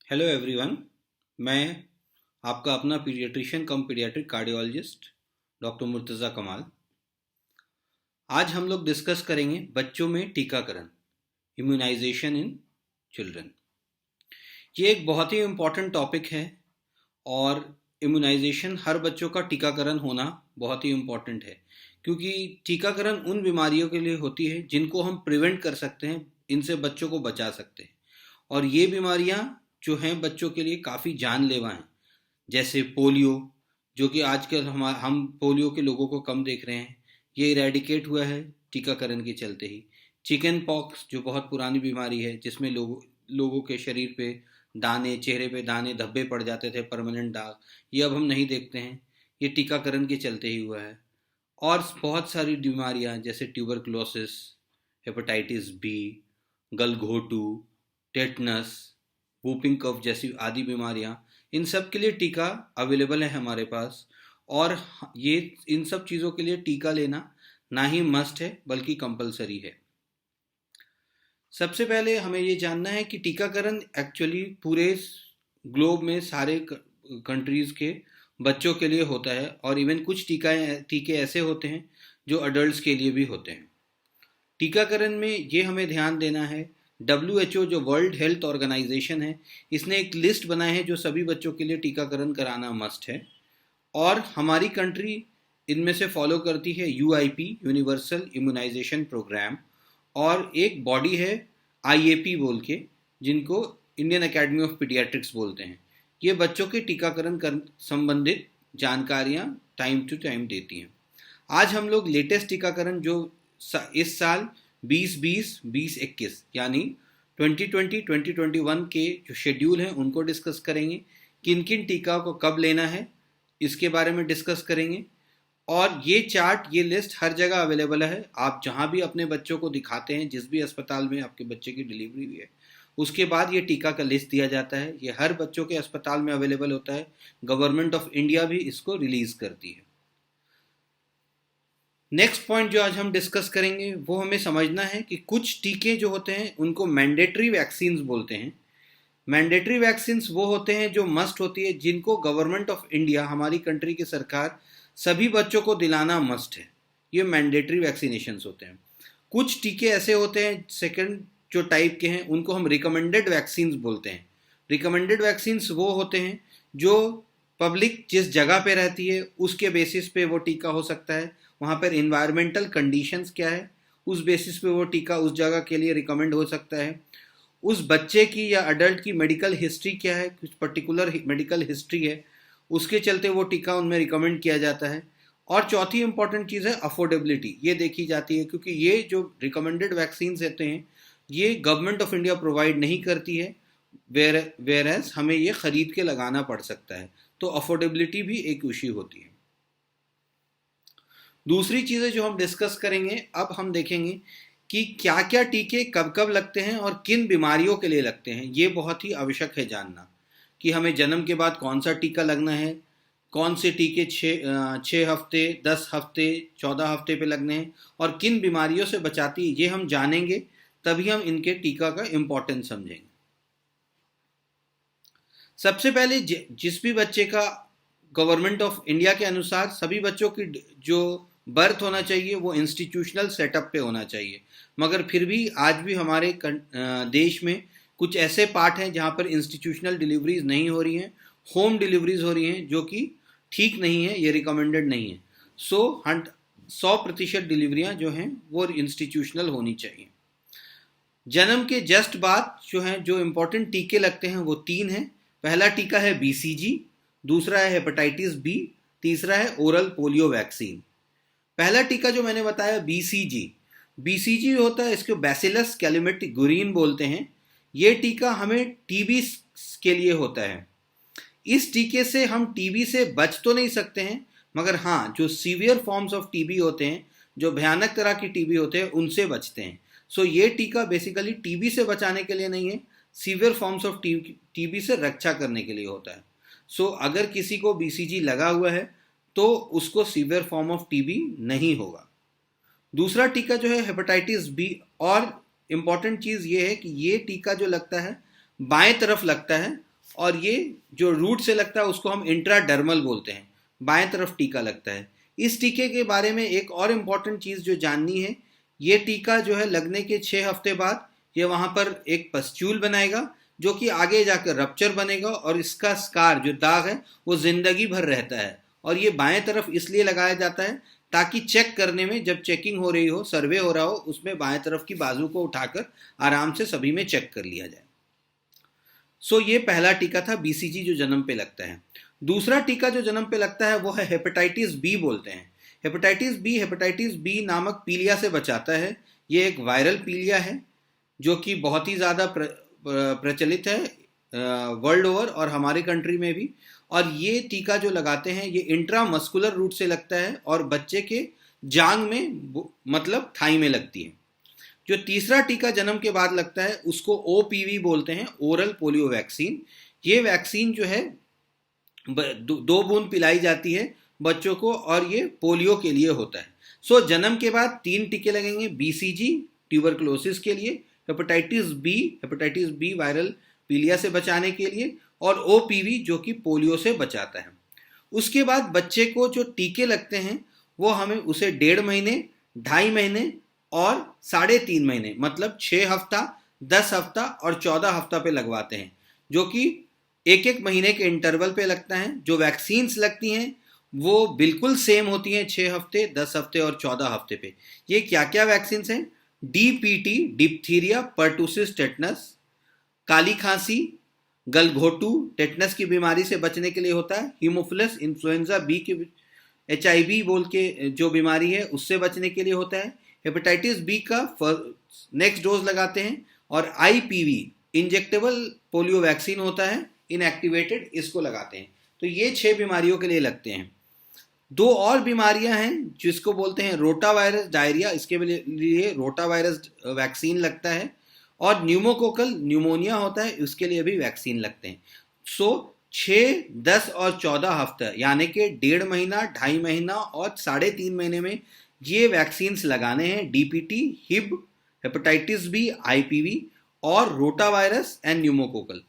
Hello everyone. मैं आपका अपना पीडियाट्रिशियन कम पीडियाट्रिक कार्डियोलॉजिस्ट डॉक्टर मुर्तज़ा कमाल। आज हम लोग डिस्कस करेंगे बच्चों में टीकाकरण, इम्यूनाइजेशन इन चिल्ड्रन। ये एक बहुत ही इम्पॉर्टेंट टॉपिक है और इम्यूनाइजेशन, हर बच्चों का टीकाकरण होना बहुत ही इम्पॉर्टेंट है, क्योंकि टीकाकरण उन बीमारियों के लिए होती है जिनको हम प्रिवेंट कर सकते हैं, इनसे बच्चों को बचा सकते हैं। और ये बीमारियां जो हैं बच्चों के लिए काफ़ी जानलेवा हैं, जैसे पोलियो, जो कि आजकल हम पोलियो के लोगों को कम देख रहे हैं। ये इरेडिकेट हुआ है टीकाकरण के चलते ही। चिकन पॉक्स, जो बहुत पुरानी बीमारी है, जिसमें लोगों के शरीर पे दाने, चेहरे पे दाने, धब्बे पड़ जाते थे, परमानेंट दाग, ये अब हम नहीं देखते हैं। ये टीकाकरण के चलते ही हुआ है। और बहुत सारी बीमारियां जैसे ट्यूबरकुलोसिस, हेपेटाइटिस बी, गलघोटू, टेटनस, वूपिंग कफ जैसी आदि बीमारियां, इन सब के लिए टीका अवेलेबल है हमारे पास। और ये इन सब चीज़ों के लिए टीका लेना ना ही मस्ट है बल्कि कंपलसरी है। सबसे पहले हमें ये जानना है कि टीकाकरण एक्चुअली पूरे ग्लोब में सारे कंट्रीज़ के बच्चों के लिए होता है, और इवन कुछ टीके ऐसे होते हैं जो अडल्ट्स के लिए भी होते हैं। टीकाकरण में ये हमें ध्यान देना है, WHO जो वर्ल्ड हेल्थ ऑर्गेनाइजेशन है, इसने एक लिस्ट बनाई है जो सभी बच्चों के लिए टीकाकरण कराना मस्ट है। और हमारी कंट्री इनमें से फॉलो करती है UIP, यूनिवर्सल इम्यूनाइजेशन प्रोग्राम, और एक बॉडी है IAP बोल के, जिनको इंडियन एकेडमी ऑफ पीडियाट्रिक्स बोलते हैं। ये बच्चों के टीकाकरण कर संबंधित जानकारियाँ टाइम टू टाइम देती हैं। आज हम लोग लेटेस्ट टीकाकरण जो इस साल 2020-2021 यानी 2020-2021 के जो शेड्यूल हैं उनको डिस्कस करेंगे। किन किन टीका को कब लेना है इसके बारे में डिस्कस करेंगे। और ये चार्ट, ये लिस्ट हर जगह अवेलेबल है। आप जहाँ भी अपने बच्चों को दिखाते हैं, जिस भी अस्पताल में आपके बच्चे की डिलीवरी हुई है, उसके बाद ये टीका का लिस्ट दिया जाता है। ये हर बच्चों के अस्पताल में अवेलेबल होता है। गवर्नमेंट ऑफ इंडिया भी इसको रिलीज करती है। नेक्स्ट पॉइंट जो आज हम डिस्कस करेंगे वो हमें समझना है कि कुछ टीके जो होते हैं उनको मैंडेटरी वैक्सीन्स बोलते हैं। मैंडेटरी वैक्सीन्स वो होते हैं जो मस्ट होती है, जिनको गवर्नमेंट ऑफ इंडिया, हमारी कंट्री की सरकार, सभी बच्चों को दिलाना मस्ट है। ये मैंडेटरी वैक्सीनेशंस होते हैं। कुछ टीके ऐसे होते हैं, सेकंड जो टाइप के हैं, उनको हम रिकमेंडेड वैक्सीन्स बोलते हैं। रिकमेंडेड वैक्सीन्स वो होते हैं जो पब्लिक जिस जगह पे रहती है उसके बेसिस पे वो टीका हो सकता है। वहाँ पर इन्वायरमेंटल कंडीशंस क्या है, उस बेसिस पे वो टीका उस जगह के लिए रिकमेंड हो सकता है। उस बच्चे की या अडल्ट की मेडिकल हिस्ट्री क्या है, कुछ पर्टिकुलर मेडिकल हिस्ट्री है, उसके चलते वो टीका उनमें रिकमेंड किया जाता है। और चौथी इंपॉर्टेंट चीज़ है अफोर्डेबिलिटी, ये देखी जाती है, क्योंकि ये जो रिकमेंडेड वैक्सीन होते हैं ये गवर्नमेंट ऑफ इंडिया प्रोवाइड नहीं करती है, वेर एज हमें ये ख़रीद के लगाना पड़ सकता है। तो अफोर्डेबिलिटी भी एक इशू होती है। दूसरी चीज़ें जो हम डिस्कस करेंगे, अब हम देखेंगे कि क्या क्या टीके कब कब लगते हैं और किन बीमारियों के लिए लगते हैं। ये बहुत ही आवश्यक है जानना कि हमें जन्म के बाद कौन सा टीका लगना है, कौन से टीके 6 हफ्ते, 10 हफ्ते, 14 हफ्ते पे लगने हैं, और किन बीमारियों से बचाती है, ये हम जानेंगे, तभी हम इनके टीका का इम्पोर्टेंस समझेंगे। सबसे पहले जिस भी बच्चे का गवर्नमेंट ऑफ इंडिया के अनुसार सभी बच्चों की जो बर्थ होना चाहिए वो इंस्टीट्यूशनल सेटअप पे होना चाहिए, मगर फिर भी आज भी हमारे देश में कुछ ऐसे पार्ट हैं जहाँ पर इंस्टीट्यूशनल डिलीवरीज नहीं हो रही हैं, होम डिलीवरीज हो रही हैं, जो कि ठीक नहीं है, ये रिकमेंडेड नहीं है। 100% डिलीवरियाँ जो हैं वो इंस्टीट्यूशनल होनी चाहिए। जन्म के जस्ट बाद जो हैं, जो इम्पोर्टेंट टीके लगते हैं वो 3 हैं। पहला टीका है BCG, दूसरा है हेपेटाइटिस बी, तीसरा है ओरल पोलियो वैक्सीन। पहला टीका जो मैंने बताया BCG होता है, इसको बैसिलस कैलमेट-गुरिन बोलते हैं। ये टीका हमें टीबी के लिए होता है। इस टीके से हम टीबी से बच तो नहीं सकते हैं, मगर हाँ, जो सीवियर फॉर्म्स ऑफ टीबी होते हैं, जो भयानक तरह की टीबी होते हैं, उनसे बचते हैं। सो ये टीका बेसिकली टीबी से बचाने के लिए नहीं है, सीवियर फॉर्म्स ऑफ टीबी से रक्षा करने के लिए होता है। सो अगर किसी को BCG लगा हुआ है तो उसको सीवियर फॉर्म ऑफ टीबी नहीं होगा। दूसरा टीका जो है हेपेटाइटिस बी, और इम्पॉर्टेंट चीज़ ये है कि ये टीका जो लगता है बाएं तरफ लगता है और ये जो रूट से लगता है उसको हम इंट्राडर्मल बोलते हैं, बाएं तरफ टीका लगता है। इस टीके के बारे में एक और इम्पॉर्टेंट चीज़ जो जाननी है, ये टीका जो है लगने के 6 हफ्ते बाद ये वहाँ पर एक पस्ट्यूल बनाएगा जो कि आगे जाकर रप्चर बनेगा और इसका स्कार जो दाग है वो जिंदगी भर रहता है। और ये बाएं तरफ इसलिए लगाया जाता है ताकि चेक करने में, जब चेकिंग हो रही हो, सर्वे हो रहा हो, उसमें बाएं तरफ की बाजू को उठाकर आराम से सभी में चेक कर लिया जाए। सो ये पहला टीका था बीसीजी जो जन्म पे लगता है। दूसरा टीका जो जन्म पे लगता है वो है हेपेटाइटिस बी बोलते हैं। हेपेटाइटिस बी नामक पीलिया से बचाता है। ये एक वायरल पीलिया है जो कि बहुत ही ज़्यादा प्रचलित है वर्ल्ड ओवर और हमारे कंट्री में भी। और ये टीका जो लगाते हैं ये इंट्रामस्कुलर रूट से लगता है और बच्चे के जांग में मतलब थाई में लगती है। जो तीसरा टीका जन्म के बाद लगता है उसको ओपीवी बोलते हैं, ओरल पोलियो वैक्सीन। ये वैक्सीन जो है 2 बूंद पिलाई जाती है बच्चों को और ये पोलियो के लिए होता है। सो जन्म के बाद 3 टीके लगेंगे, बीसीजी ट्यूबरकुलोसिस के लिए, हेपेटाइटिस बी वायरल पीलिया से बचाने के लिए, और ओपीवी जो कि पोलियो से बचाता है। उसके बाद बच्चे को जो टीके लगते हैं वो हमें उसे 1.5 महीने, 2.5 महीने और 3.5 महीने मतलब 6 हफ्ता, 10 हफ्ता और 14 हफ्ता पे लगवाते हैं, जो कि एक महीने के इंटरवल पे लगता है। जो वैक्सीन्स लगती हैं वो बिल्कुल सेम होती हैं 6 हफ्ते, 10 हफ्ते और 14 हफ्ते पे। ये क्या क्या वैक्सीन्स हैं? डीपीटी डिप्थीरिया पर्टुसिस टेटनस, काली खांसी, गलघोटू टेटनस की बीमारी से बचने के लिए होता है, हीमोफिलस इन्फ्लुएंजा बी के HIV बोल के जो बीमारी है उससे बचने के लिए होता है, हेपेटाइटिस बी का नेक्स्ट डोज लगाते हैं, और IPV इंजेक्टेबल पोलियो वैक्सीन होता है इनएक्टिवेटेड, इसको लगाते हैं। तो ये 6 बीमारियों के लिए लगते हैं। 2 और बीमारियां हैं जिसको बोलते हैं रोटा वायरस डायरिया, इसके लिए रोटा वायरस वैक्सीन लगता है, और न्यूमोकोकल न्यूमोनिया होता है, उसके लिए भी वैक्सीन लगते हैं। सो 6, 10 और 14 हफ्ता यानी कि 1.5 महीना, 2.5 महीना और 3.5 महीने में ये वैक्सीन्स लगाने हैं, डीपीटी, हिब, हेपेटाइटिस बी, IPV और रोटा वायरस एंड न्यूमोकोकल।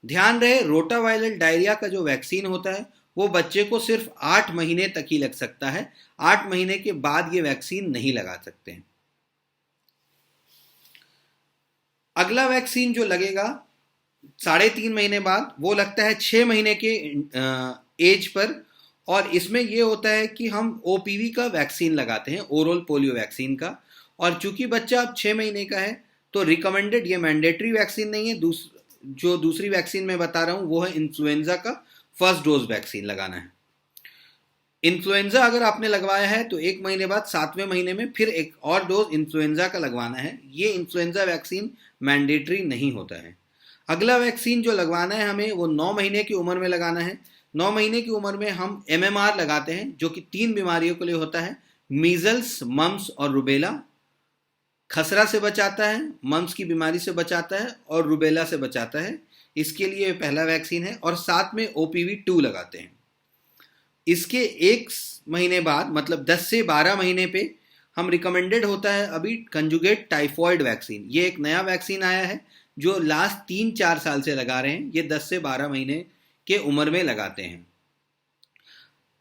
ध्यान रहे रोटा वायरल डायरिया का जो वैक्सीन होता है वो बच्चे को सिर्फ 8 महीने तक ही लग सकता है, 8 महीने के बाद ये वैक्सीन नहीं लगा सकते हैं। अगला वैक्सीन जो लगेगा 3.5 महीने बाद वो लगता है 6 महीने के एज पर, और इसमें ये होता है कि हम OPV का वैक्सीन लगाते हैं, ओरल पोलियो वैक्सीन का। और चूंकि बच्चा अब 6 महीने का है तो रिकमेंडेड, ये मैंडेटरी वैक्सीन नहीं है। जो दूसरी वैक्सीन मैं बता रहा हूँ वो है इन्फ्लुएंजा का फर्स्ट डोज वैक्सीन लगाना है। इन्फ्लुएंजा अगर आपने लगवाया है तो 1 महीने बाद 7वें महीने में फिर एक और डोज इन्फ्लुएंजा का लगवाना है। ये इन्फ्लुएंजा वैक्सीन मैंडेटरी नहीं होता है। अगला वैक्सीन जो लगवाना है हमें वो 9 महीने की उम्र में लगाना है। 9 महीने की उम्र में हम MMR लगाते हैं जो कि 3 बीमारियों के लिए होता है, मीजल्स, मम्स और रुबेला। खसरा से बचाता है, मम्स की बीमारी से बचाता है और रुबेला से बचाता है, इसके लिए पहला वैक्सीन है। और साथ में OPV2 लगाते हैं। इसके 1 महीने बाद मतलब 10 से 12 महीने पे हम रिकमेंडेड होता है अभी कंजुगेट टाइफॉइड वैक्सीन। ये एक नया वैक्सीन आया है जो लास्ट 3-4 साल से लगा रहे हैं, ये 10 से 12 महीने के उम्र में लगाते हैं।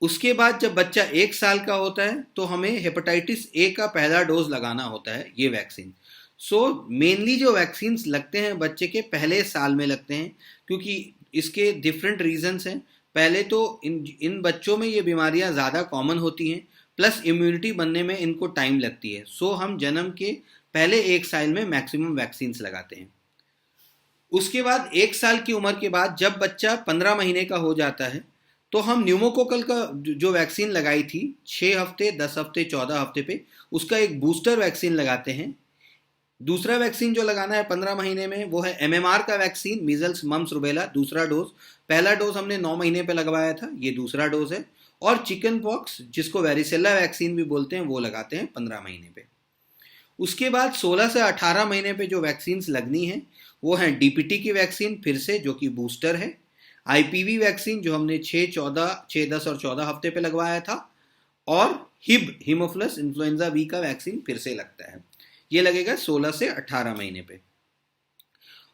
उसके बाद जब बच्चा 1 साल का होता है तो हमें हेपेटाइटिस A का पहला डोज लगाना होता है, ये वैक्सीन। सो मेनली जो वैक्सीन्स लगते हैं बच्चे के पहले साल में लगते हैं, क्योंकि इसके डिफरेंट रीजंस हैं। पहले तो इन बच्चों में ये बीमारियां ज़्यादा कॉमन होती हैं, प्लस इम्यूनिटी बनने में इनको टाइम लगती है। सो हम जन्म के पहले 1 साल में मैक्सिमम वैक्सीन्स लगाते हैं। उसके बाद 1 साल की उम्र के बाद जब बच्चा 15 महीने का हो जाता है तो हम न्यूमोकोकल का जो वैक्सीन लगाई थी 6 हफ्ते, 10 हफ्ते, 14 हफ्ते पे, उसका एक बूस्टर वैक्सीन लगाते हैं। दूसरा वैक्सीन जो लगाना है 15 महीने में वो है MMR का वैक्सीन, मीजल्स, मम्स, रुबेला, दूसरा डोज। पहला डोज हमने 9 महीने पे लगवाया था, ये दूसरा डोज है। और चिकन पॉक्स जिसको वेरिसेला वैक्सीन भी बोलते हैं वो लगाते हैं 15 महीने पे। उसके बाद 16 से 18 महीने पे जो वैक्सीन्स लगनी है वो है डीपीटी की वैक्सीन फिर से जो कि बूस्टर है, IPV वैक्सीन जो हमने 6, 10 और 14 हफ्ते पे लगवाया था, और हिब हीमोफिलस इन्फ्लुएंजा बी का वैक्सीन फिर से लगता है, ये लगेगा 16 से 18 महीने पे।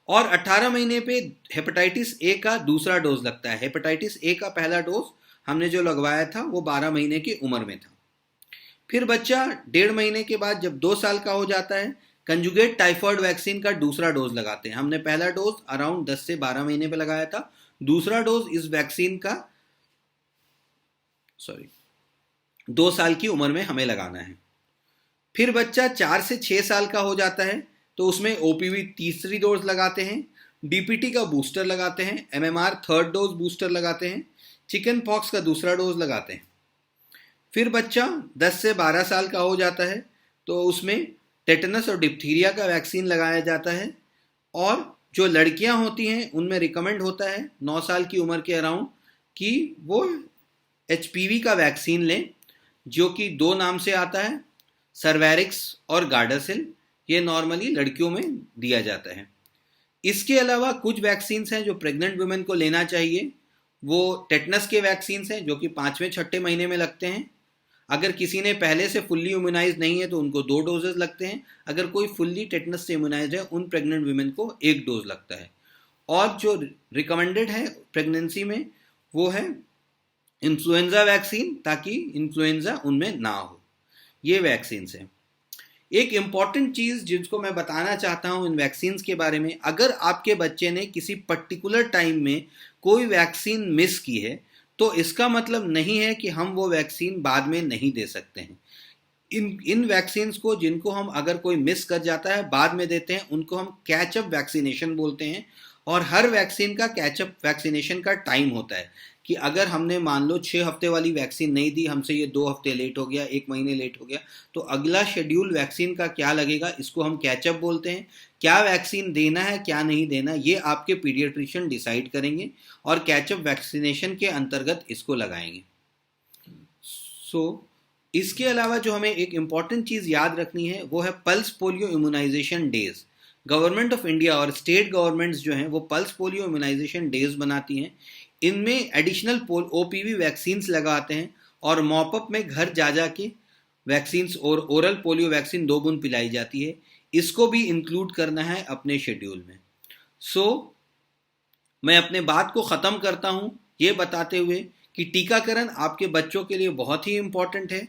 और 18 महीने पे हेपेटाइटिस ए का दूसरा डोज लगता है। हेपेटाइटिस ए का पहला डोज हमने जो लगवाया था वो 12 महीने की उम्र में था। फिर बच्चा 1.5 महीने के बाद जब 2 साल का हो जाता है, कंजुगेट टाइफॉइड वैक्सीन का दूसरा डोज लगाते हैं। हमने पहला डोज अराउंड 10 से 12 महीने पे लगाया था, दूसरा डोज इस वैक्सीन का 2 साल की उम्र में हमें लगाना है। फिर बच्चा 4 से 6 साल का हो जाता है तो उसमें ओपीवी तीसरी डोज लगाते हैं, डीपीटी का बूस्टर लगाते हैं, एमएमआर थर्ड डोज बूस्टर लगाते हैं, चिकन पॉक्स का दूसरा डोज लगाते हैं। फिर बच्चा 10 से 12 साल का हो जाता है तो उसमें टेटनस और डिप्थीरिया का वैक्सीन लगाया जाता है। और जो लड़कियां होती हैं उनमें रिकमेंड होता है 9 साल की उम्र के अराउंड कि वो एचपीवी का वैक्सीन लें, जो कि 2 नाम से आता है, सर्वैरिक्स और गार्डासिल। ये नॉर्मली लड़कियों में दिया जाता है। इसके अलावा कुछ वैक्सीन्स हैं जो प्रेग्नेंट वुमेन को लेना चाहिए। वो टेटनस के वैक्सीन्स हैं जो कि 5वें-6ठे महीने में लगते हैं। अगर किसी ने पहले से फुल्ली इम्यूनाइज नहीं है तो उनको 2 डोजेज लगते हैं। अगर कोई फुल्ली टेटनस से इम्यूनाइज है उन प्रेग्नेंट वुमेन को 1 डोज लगता है। और जो रिकमेंडेड है प्रेगनेंसी में वो है इन्फ्लुएंजा वैक्सीन, ताकि इन्फ्लुएंजा उनमें ना हो। ये वैक्सीन्स हैं। एक इम्पॉर्टेंट चीज़ जिसको मैं बताना चाहता हूँ इन वैक्सीन्स के बारे में, अगर आपके बच्चे ने किसी पर्टिकुलर टाइम में कोई वैक्सीन मिस की है तो इसका मतलब नहीं है कि हम वो वैक्सीन बाद में नहीं दे सकते हैं। इन वैक्सीन्स को जिनको हम अगर कोई मिस कर जाता है बाद में देते हैं उनको हम कैचअप वैक्सीनेशन बोलते हैं। और हर वैक्सीन का कैचअप वैक्सीनेशन का टाइम होता है कि अगर हमने मान लो 6 हफ्ते वाली वैक्सीन नहीं दी, हमसे ये 2 हफ्ते लेट हो गया, 1 महीने लेट हो गया, तो अगला शेड्यूल वैक्सीन का क्या लगेगा, इसको हम कैचअप बोलते हैं। क्या वैक्सीन देना है क्या नहीं देना ये आपके पीडियाट्रिशियन डिसाइड करेंगे और कैचअप वैक्सीनेशन के अंतर्गत इसको लगाएंगे। इसके अलावा जो हमें एक इम्पॉर्टेंट चीज़ याद रखनी है वो है pulse polio immunisation days. Government of India और स्टेट गवर्नमेंट्स जो हैं वो पल्स पोलियो इम्यूनाइजेशन डेज बनाती हैं। इनमें एडिशनल ओपीवी वैक्सीन्स लगाते हैं और मॉपअप में घर जा जा के वैक्सीन्स और ओरल पोलियो वैक्सीन 2 बूंद पिलाई जाती है। इसको भी इंक्लूड करना है अपने शेड्यूल में। मैं अपने बात को ख़त्म करता हूँ ये बताते हुए कि टीकाकरण आपके बच्चों के लिए बहुत ही इम्पॉर्टेंट है।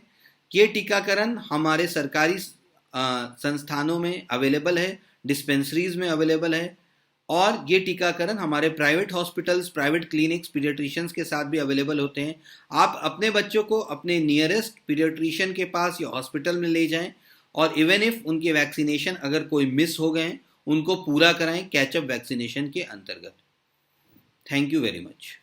ये टीकाकरण हमारे सरकारी संस्थानों में अवेलेबल है, डिस्पेंसरीज में अवेलेबल है, और ये टीकाकरण हमारे private hospitals, private clinics, paediatricians के साथ भी अवेलेबल होते हैं। आप अपने बच्चों को अपने नियरेस्ट पीडियाट्रिशियन के पास या हॉस्पिटल में ले जाएं और इवन इफ उनके वैक्सीनेशन अगर कोई मिस हो गए उनको पूरा कराएं कैचअप वैक्सीनेशन के अंतर्गत। Thank you very much.